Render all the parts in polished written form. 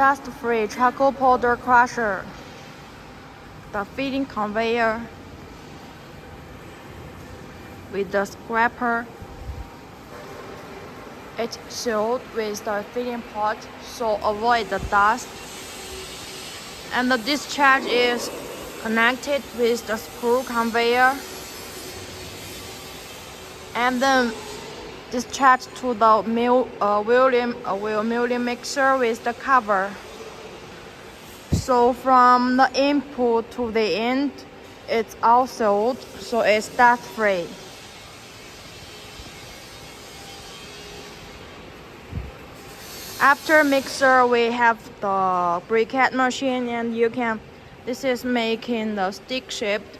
dust-free charcoal powder crusher, the feeding conveyor with the scraper. It's sealed with the feeding pot so avoid the dust. And the discharge is connected with the screw conveyor. And then discharge to the wheel milling mixer with the cover. So from the input to the end, it's all sealed, so it's dust-free. After mixer, we have the briquette machine, and this is making the stick-shaped,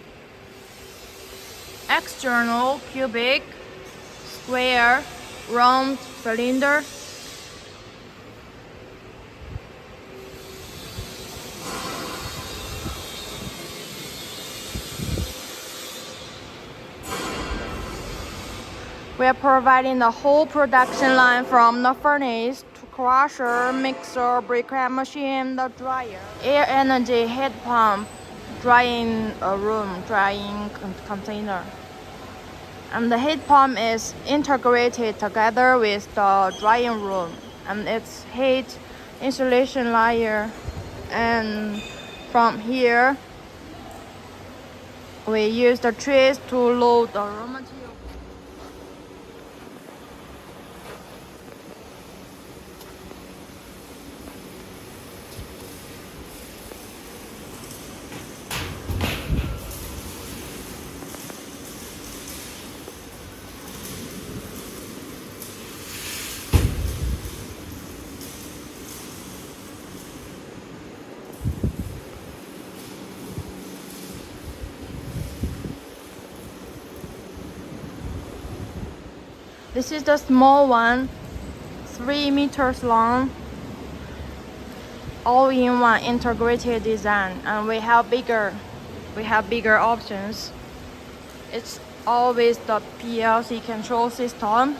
external, cubic, square, round cylinder. We are providing the whole production line from the furnace to crusher, mixer, briquette machine, the dryer, air energy heat pump, drying room, drying container. And the heat pump is integrated together with the drying room, and its heat insulation layer. And from here, we use the trays to load the raw material. This is the small one, 3 meters long, all-in-one integrated design, and we have bigger options. It's always the PLC control system,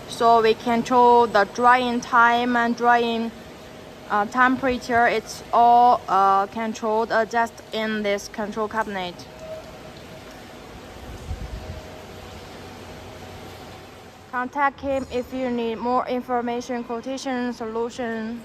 so we control the drying time and drying temperature. It's all controlled just in this control cabinet. Contact him if you need more information, quotation, solution.